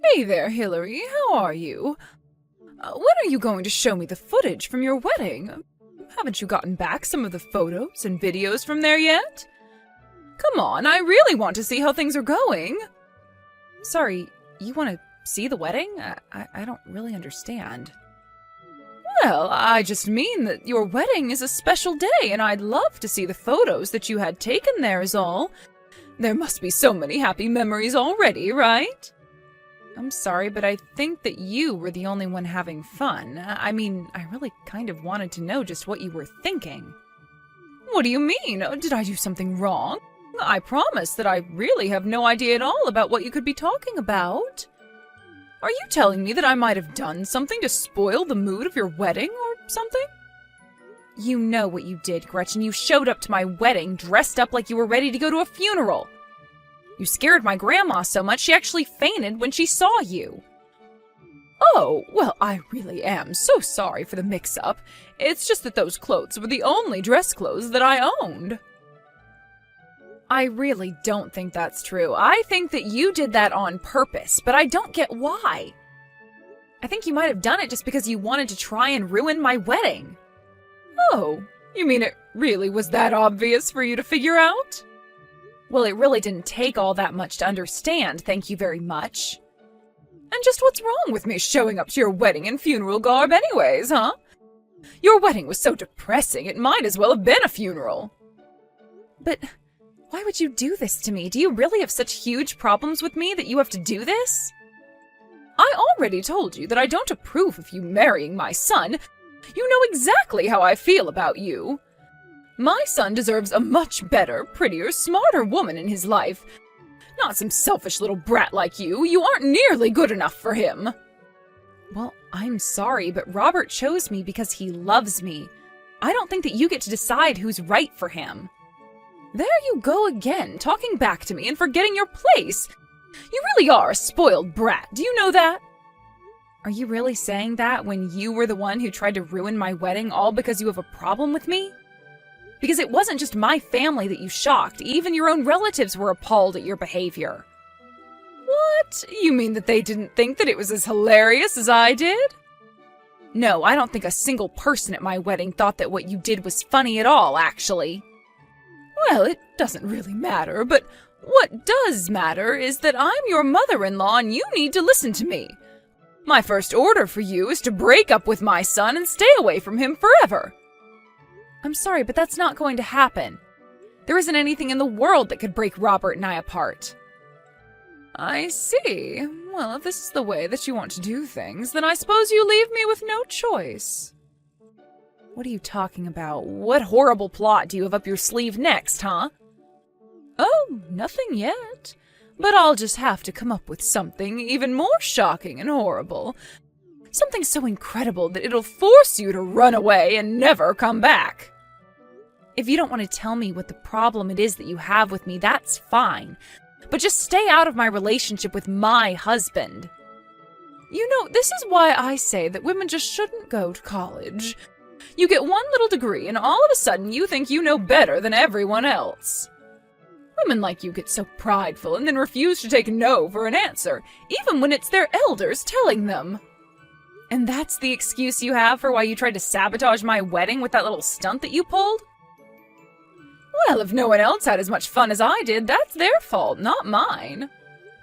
Hey there, Hillary. How are you? When are you going to show me the footage from your wedding? Haven't you gotten back some of the photos and videos from there yet? Come on, I really want to see how things are going. Sorry, you want to see the wedding? I don't really understand. Well, I just mean that your wedding is a special day, and I'd love to see the photos that you had taken there is all. There must be so many happy memories already, right? I'm sorry, but I think that you were the only one having fun. I mean, I really kind of wanted to know just what you were thinking. What do you mean? Did I do something wrong? I promise that I really have no idea at all about what you could be talking about. Are you telling me that I might have done something to spoil the mood of your wedding or something? You know what you did, Gretchen. You showed up to my wedding dressed up like you were ready to go to a funeral. You scared my grandma so much she actually fainted when she saw you. Oh, well, I really am so sorry for the mix-up. It's just that those clothes were the only dress clothes that I owned. I really don't think that's true. I think that you did that on purpose, but I don't get why. I think you might have done it just because you wanted to try and ruin my wedding. Oh, you mean it really was that obvious for you to figure out? Well, it really didn't take all that much to understand, thank you very much. And just what's wrong with me showing up to your wedding in funeral garb anyways, huh? Your wedding was so depressing, it might as well have been a funeral. But why would you do this to me? Do you really have such huge problems with me that you have to do this? I already told you that I don't approve of you marrying my son. You know exactly how I feel about you. My son deserves a much better, prettier, smarter woman in his life. Not some selfish little brat like you. You aren't nearly good enough for him. Well, I'm sorry, but Robert chose me because he loves me. I don't think that you get to decide who's right for him. There you go again, talking back to me and forgetting your place. You really are a spoiled brat, do you know that? Are you really saying that when you were the one who tried to ruin my wedding all because you have a problem with me? Because it wasn't just my family that you shocked, even your own relatives were appalled at your behavior. What? You mean that they didn't think that it was as hilarious as I did? No, I don't think a single person at my wedding thought that what you did was funny at all, actually. Well, it doesn't really matter, but what does matter is that I'm your mother-in-law and you need to listen to me. My first order for you is to break up with my son and stay away from him forever. I'm sorry, but that's not going to happen. There isn't anything in the world that could break Robert and I apart. I see. Well, if this is the way that you want to do things, then I suppose you leave me with no choice. What are you talking about? What horrible plot do you have up your sleeve next, huh? Oh, nothing yet. But I'll just have to come up with something even more shocking and horrible. Something so incredible that it'll force you to run away and never come back. If you don't want to tell me what the problem it is that you have with me, that's fine. But just stay out of my relationship with my husband. You know, this is why I say that women just shouldn't go to college. You get one little degree and all of a sudden you think you know better than everyone else. Women like you get so prideful and then refuse to take no for an answer, even when it's their elders telling them. And that's the excuse you have for why you tried to sabotage my wedding with that little stunt that you pulled? Well, if no one else had as much fun as I did, that's their fault, not mine.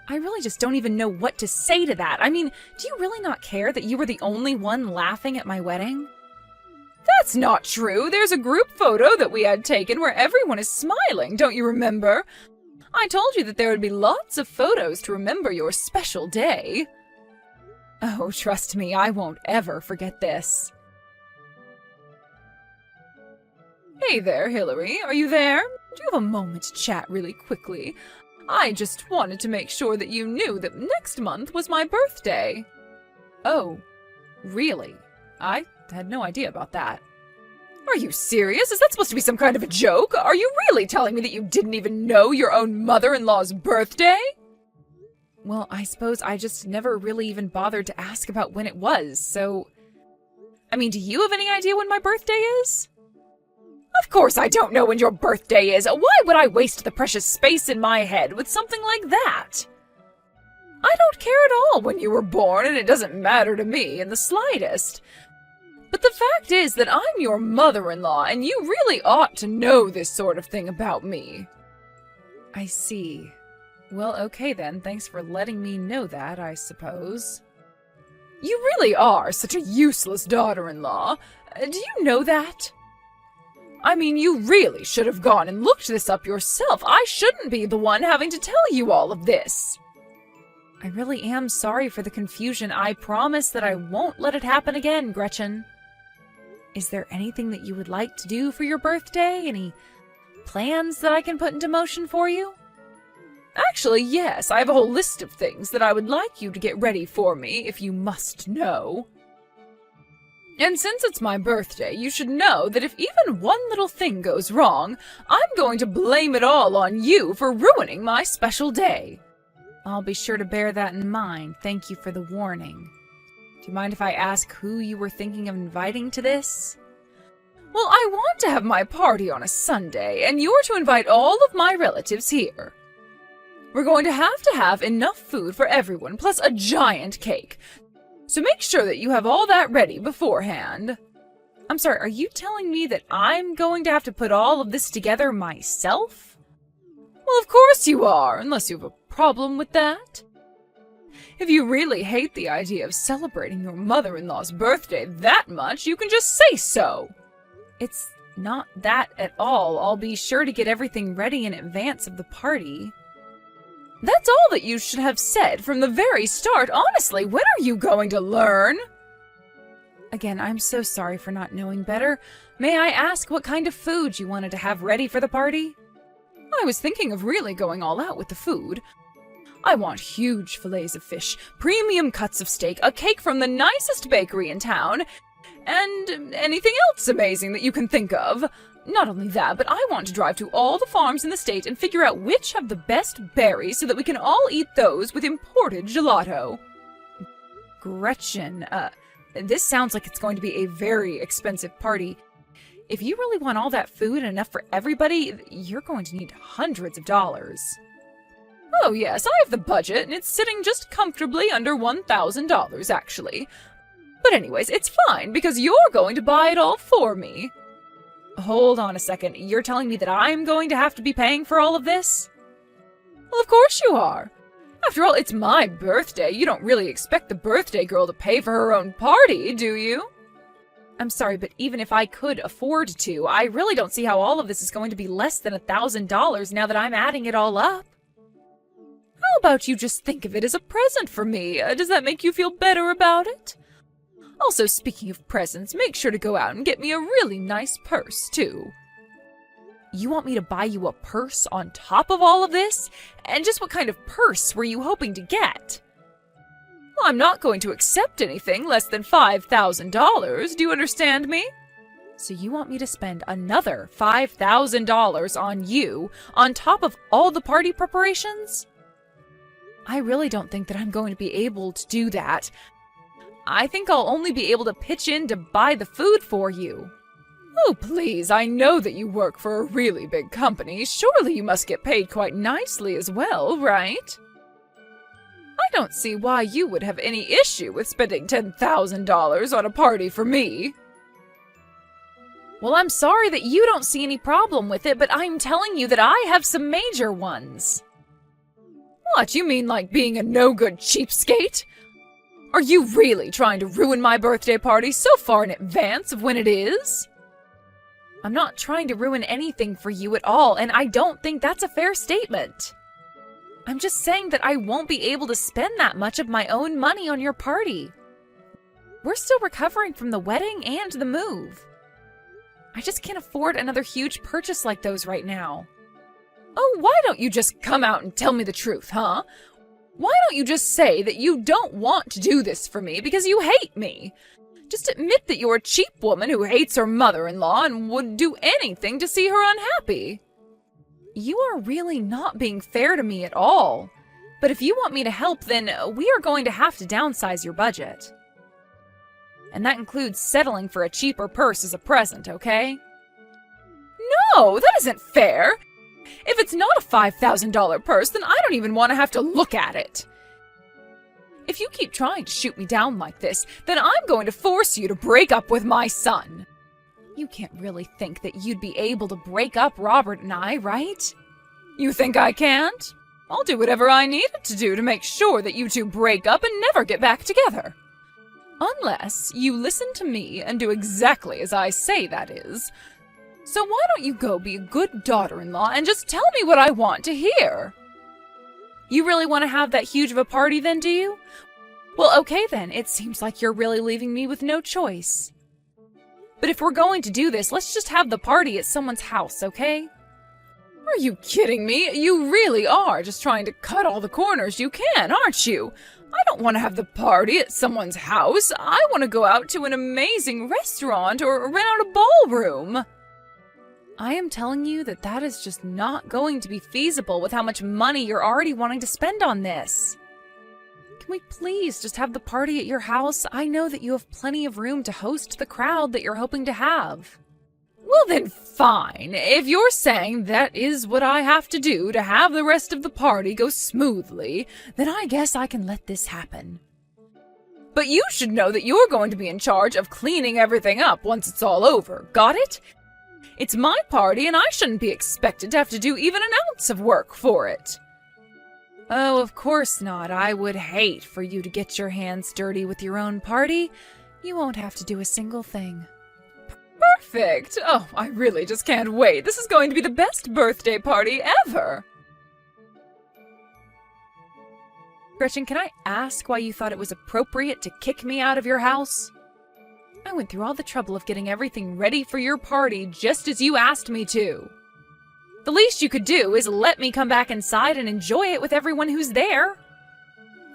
I really just don't even know what to say to that. I mean, do you really not care that you were the only one laughing at my wedding? That's not true. There's a group photo that we had taken where everyone is smiling, don't you remember? I told you that there would be lots of photos to remember your special day. Oh, trust me, I won't ever forget this. Hey there, Hillary. Are you there? Do you have a moment to chat really quickly? I just wanted to make sure that you knew that next month was my birthday. Oh, really? I had no idea about that. Are you serious? Is that supposed to be some kind of a joke? Are you really telling me that you didn't even know your own mother-in-law's birthday? Well, I suppose I just never really even bothered to ask about when it was, so... I mean, do you have any idea when my birthday is? Of course I don't know when your birthday is. Why would I waste the precious space in my head with something like that? I don't care at all when you were born, and it doesn't matter to me in the slightest. But the fact is that I'm your mother-in-law, and you really ought to know this sort of thing about me. I see. Well, okay then, thanks for letting me know that, I suppose. You really are such a useless daughter-in-law. Do you know that? I mean, you really should have gone and looked this up yourself. I shouldn't be the one having to tell you all of this. I really am sorry for the confusion. I promise that I won't let it happen again, Gretchen. Is there anything that you would like to do for your birthday? Any plans that I can put into motion for you? Actually, yes, I have a whole list of things that I would like you to get ready for me, if you must know. And since it's my birthday, you should know that if even one little thing goes wrong, I'm going to blame it all on you for ruining my special day. I'll be sure to bear that in mind. Thank you for the warning. Do you mind if I ask who you were thinking of inviting to this? Well, I want to have my party on a Sunday, and you're to invite all of my relatives here. We're going to have enough food for everyone, plus a giant cake. So make sure that you have all that ready beforehand. I'm sorry, are you telling me that I'm going to have to put all of this together myself? Well, of course you are, unless you have a problem with that. If you really hate the idea of celebrating your mother-in-law's birthday that much, you can just say so. It's not that at all. I'll be sure to get everything ready in advance of the party. That's all that you should have said from the very start. Honestly, when are you going to learn? Again, I'm so sorry for not knowing better. May I ask what kind of food you wanted to have ready for the party? I was thinking of really going all out with the food. I want huge fillets of fish, premium cuts of steak, a cake from the nicest bakery in town, and anything else amazing that you can think of. Not only that, but I want to drive to all the farms in the state and figure out which have the best berries so that we can all eat those with imported gelato. Gretchen, this sounds like it's going to be a very expensive party. If you really want all that food and enough for everybody, you're going to need hundreds of dollars. Oh yes, I have the budget, and it's sitting just comfortably under $1,000, actually. But anyways, it's fine, because you're going to buy it all for me. Hold on a second, you're telling me that I'm going to have to be paying for all of this? Well, of course you are. After all, it's my birthday. You don't really expect the birthday girl to pay for her own party, do you? I'm sorry, but even if I could afford to, I really don't see how all of this is going to be less than $1,000 now that I'm adding it all up. How about you just think of it as a present for me? Does that make you feel better about it? Also, speaking of presents, make sure to go out and get me a really nice purse, too. You want me to buy you a purse on top of all of this? And just what kind of purse were you hoping to get? Well, I'm not going to accept anything less than $5,000, do you understand me? So you want me to spend another $5,000 on you, on top of all the party preparations? I really don't think that I'm going to be able to do that. I think I'll only be able to pitch in to buy the food for you. Oh, please, I know that you work for a really big company. Surely you must get paid quite nicely as well, right? I don't see why you would have any issue with spending $10,000 on a party for me. Well, I'm sorry that you don't see any problem with it, but I'm telling you that I have some major ones. What, you mean like being a no-good cheapskate? Are you really trying to ruin my birthday party so far in advance of when it is? I'm not trying to ruin anything for you at all, and I don't think that's a fair statement. I'm just saying that I won't be able to spend that much of my own money on your party. We're still recovering from the wedding and the move. I just can't afford another huge purchase like those right now. Oh, why don't you just come out and tell me the truth, huh? Why don't you just say that you don't want to do this for me because you hate me? Just admit that you're a cheap woman who hates her mother-in-law and would do anything to see her unhappy. You are really not being fair to me at all. But if you want me to help, then we are going to have to downsize your budget. And that includes settling for a cheaper purse as a present, okay? No, that isn't fair! If it's not a $5,000 purse, then I don't even want to have to look at it. If you keep trying to shoot me down like this, then I'm going to force you to break up with my son. You can't really think that you'd be able to break up Robert and I, right? You think I can't? I'll do whatever I needed to do to make sure that you two break up and never get back together. Unless you listen to me and do exactly as I say, that is. So why don't you go be a good daughter-in-law and just tell me what I want to hear? You really want to have that huge of a party then, do you? Well, okay then, it seems like you're really leaving me with no choice. But if we're going to do this, let's just have the party at someone's house, okay? Are you kidding me? You really are just trying to cut all the corners you can, aren't you? I don't want to have the party at someone's house. I want to go out to an amazing restaurant or rent out a ballroom. I am telling you that that is just not going to be feasible with how much money you're already wanting to spend on this. Can we please just have the party at your house? I know that you have plenty of room to host the crowd that you're hoping to have. Well then, fine. If you're saying that is what I have to do to have the rest of the party go smoothly, then I guess I can let this happen. But you should know that you're going to be in charge of cleaning everything up once it's all over. Got it? It's my party and I shouldn't be expected to have to do even an ounce of work for it. Oh, of course not. I would hate for you to get your hands dirty with your own party. You won't have to do a single thing. Perfect! Oh, I really just can't wait. This is going to be the best birthday party ever! Gretchen, can I ask why you thought it was appropriate to kick me out of your house? I went through all the trouble of getting everything ready for your party just as you asked me to. The least you could do is let me come back inside and enjoy it with everyone who's there.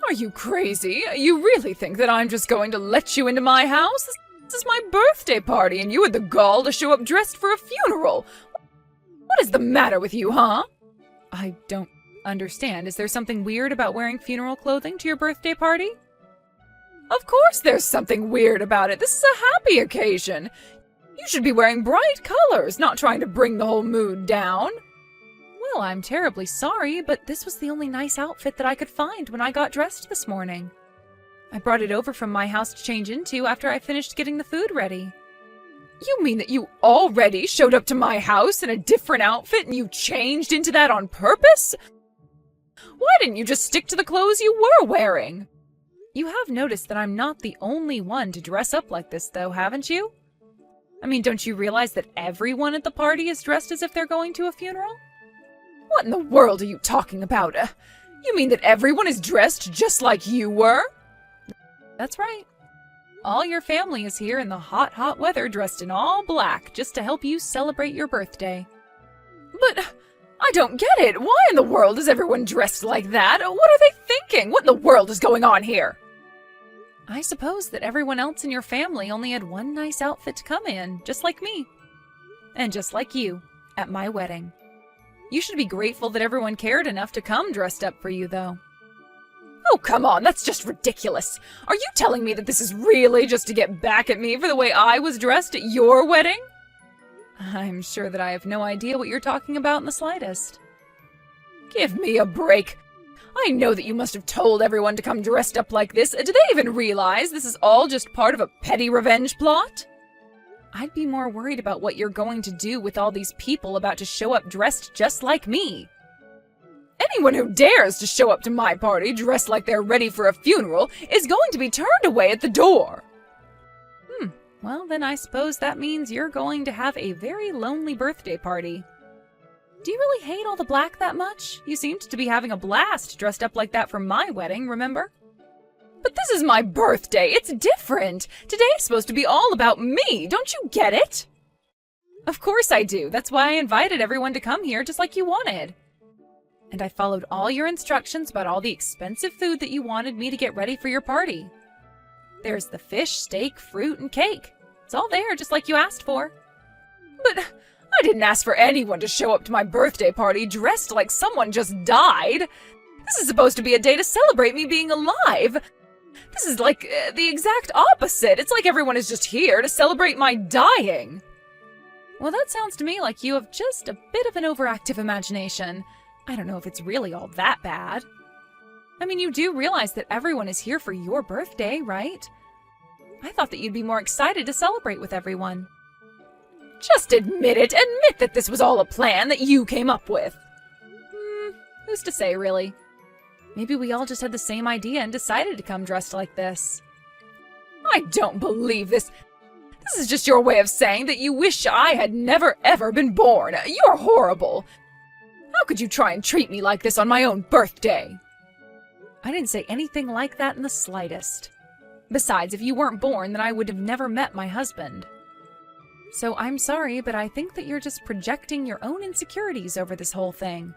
Are you crazy? You really think that I'm just going to let you into my house? This is my birthday party and you had the gall to show up dressed for a funeral. What is the matter with you, huh? I don't understand. Is there something weird about wearing funeral clothing to your birthday party? Of course there's something weird about it. This is a happy occasion. You should be wearing bright colors, not trying to bring the whole mood down. Well, I'm terribly sorry, but this was the only nice outfit that I could find when I got dressed this morning. I brought it over from my house to change into after I finished getting the food ready. You mean that you already showed up to my house in a different outfit and you changed into that on purpose? Why didn't you just stick to the clothes you were wearing? You have noticed that I'm not the only one to dress up like this, though, haven't you? I mean, don't you realize that everyone at the party is dressed as if they're going to a funeral? What in the world are you talking about? You mean that everyone is dressed just like you were? That's right. All your family is here in the hot, hot weather dressed in all black just to help you celebrate your birthday. But I don't get it. Why in the world is everyone dressed like that? What are they thinking? What in the world is going on here? I suppose that everyone else in your family only had one nice outfit to come in, just like me. And just like you, at my wedding. You should be grateful that everyone cared enough to come dressed up for you, though. Oh, come on, that's just ridiculous. Are you telling me that this is really just to get back at me for the way I was dressed at your wedding? I'm sure that I have no idea what you're talking about in the slightest. Give me a break. I know that you must have told everyone to come dressed up like this. Do they even realize this is all just part of a petty revenge plot? I'd be more worried about what you're going to do with all these people about to show up dressed just like me. Anyone who dares to show up to my party dressed like they're ready for a funeral is going to be turned away at the door. Well, then I suppose that means you're going to have a very lonely birthday party. Do you really hate all the black that much? You seemed to be having a blast dressed up like that for my wedding, remember? But this is my birthday. It's different. Today's supposed to be all about me. Don't you get it? Of course I do. That's why I invited everyone to come here just like you wanted. And I followed all your instructions about all the expensive food that you wanted me to get ready for your party. There's the fish, steak, fruit, and cake. It's all there, just like you asked for. But I didn't ask for anyone to show up to my birthday party dressed like someone just died. This is supposed to be a day to celebrate me being alive. This is like the exact opposite. It's like everyone is just here to celebrate my dying. Well, that sounds to me like you have just a bit of an overactive imagination. I don't know if it's really all that bad. I mean, you do realize that everyone is here for your birthday, right? I thought that you'd be more excited to celebrate with everyone. Just admit it! Admit that this was all a plan that you came up with! Who's to say, really? Maybe we all just had the same idea and decided to come dressed like this. I don't believe this! This is just your way of saying that you wish I had never ever been born! You're horrible! How could you try and treat me like this on my own birthday? I didn't say anything like that in the slightest. Besides, if you weren't born, then I would have never met my husband. So I'm sorry, but I think that you're just projecting your own insecurities over this whole thing.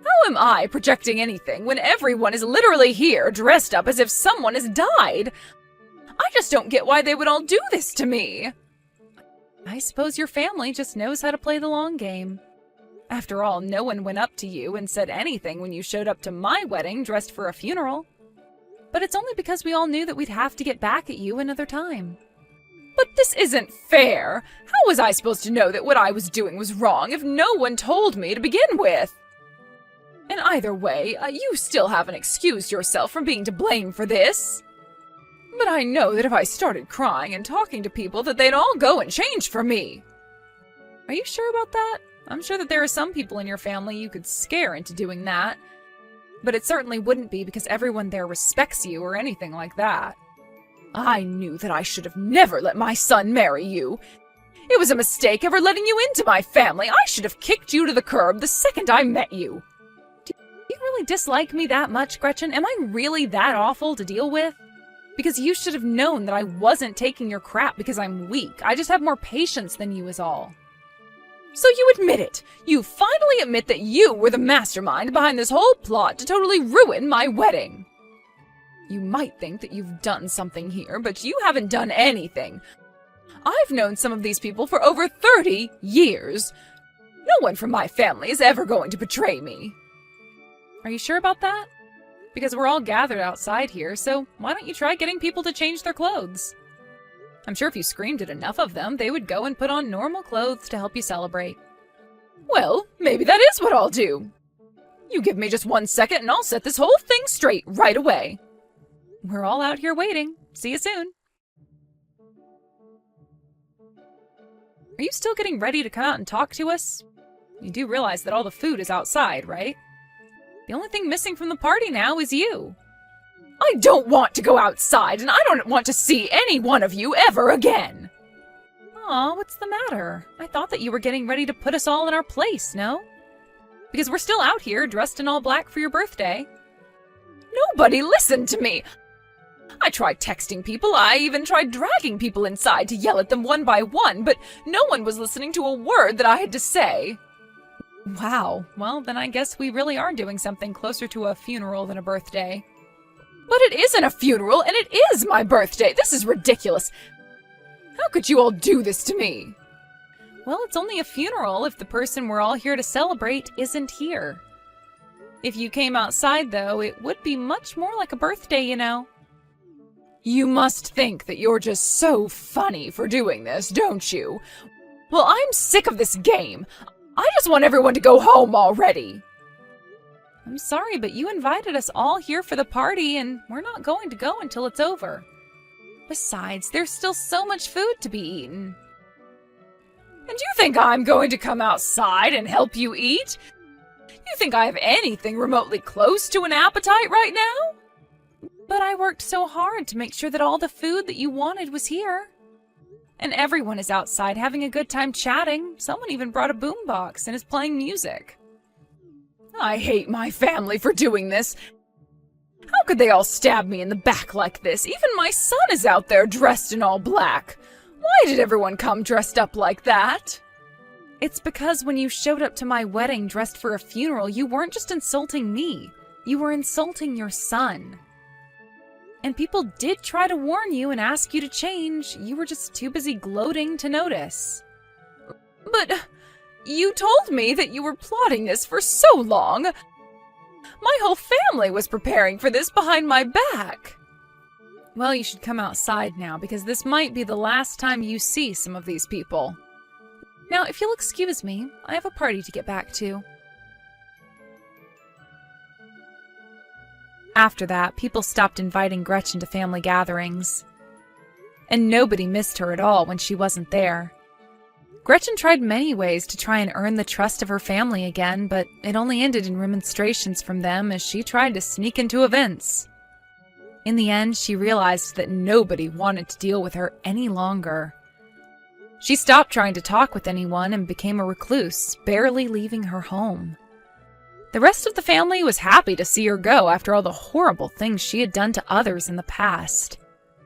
How am I projecting anything when everyone is literally here dressed up as if someone has died? I just don't get why they would all do this to me. I suppose your family just knows how to play the long game. After all, no one went up to you and said anything when you showed up to my wedding dressed for a funeral. But it's only because we all knew that we'd have to get back at you another time. But this isn't fair! How was I supposed to know that what I was doing was wrong if no one told me to begin with? And either way, you still haven't excused yourself from being to blame for this. But I know that if I started crying and talking to people that they'd all go and change for me. Are you sure about that? I'm sure that there are some people in your family you could scare into doing that. But it certainly wouldn't be because everyone there respects you or anything like that. I knew that I should have never let my son marry you. It was a mistake ever letting you into my family. I should have kicked you to the curb the second I met you. Do you really dislike me that much, Gretchen? Am I really that awful to deal with? Because you should have known that I wasn't taking your crap because I'm weak. I just have more patience than you is all. So you admit it! You finally admit that you were the mastermind behind this whole plot to totally ruin my wedding! You might think that you've done something here, but you haven't done anything. I've known some of these people for over 30 years. No one from my family is ever going to betray me. Are you sure about that? Because we're all gathered outside here, so why don't you try getting people to change their clothes? I'm sure if you screamed at enough of them, they would go and put on normal clothes to help you celebrate. Well, maybe that is what I'll do. You give me just 1 second and I'll set this whole thing straight right away. We're all out here waiting. See you soon. Are you still getting ready to come out and talk to us? You do realize that all the food is outside, right? The only thing missing from the party now is you. I don't want to go outside, and I don't want to see any one of you ever again! Aw, what's the matter? I thought that you were getting ready to put us all in our place, no? Because we're still out here, dressed in all black for your birthday. Nobody listened to me! I tried texting people, I even tried dragging people inside to yell at them one by one, but no one was listening to a word that I had to say. Wow, well then I guess we really are doing something closer to a funeral than a birthday. But it isn't a funeral, and it is my birthday! This is ridiculous! How could you all do this to me? Well, it's only a funeral if the person we're all here to celebrate isn't here. If you came outside, though, it would be much more like a birthday, you know. You must think that you're just so funny for doing this, don't you? Well, I'm sick of this game. I just want everyone to go home already. I'm sorry, but you invited us all here for the party, and we're not going to go until it's over. Besides, there's still so much food to be eaten. And you think I'm going to come outside and help you eat? You think I have anything remotely close to an appetite right now? But I worked so hard to make sure that all the food that you wanted was here. And everyone is outside having a good time chatting. Someone even brought a boombox and is playing music. I hate my family for doing this. How could they all stab me in the back like this? Even my son is out there dressed in all black. Why did everyone come dressed up like that? It's because when you showed up to my wedding dressed for a funeral, you weren't just insulting me. You were insulting your son. And people did try to warn you and ask you to change. You were just too busy gloating to notice. But you told me that you were plotting this for so long. My whole family was preparing for this behind my back. Well, you should come outside now, because this might be the last time you see some of these people. Now, if you'll excuse me, I have a party to get back to. After that, people stopped inviting Gretchen to family gatherings. And nobody missed her at all when she wasn't there. Gretchen tried many ways to try and earn the trust of her family again, but it only ended in remonstrations from them as she tried to sneak into events. In the end, she realized that nobody wanted to deal with her any longer. She stopped trying to talk with anyone and became a recluse, barely leaving her home. The rest of the family was happy to see her go after all the horrible things she had done to others in the past.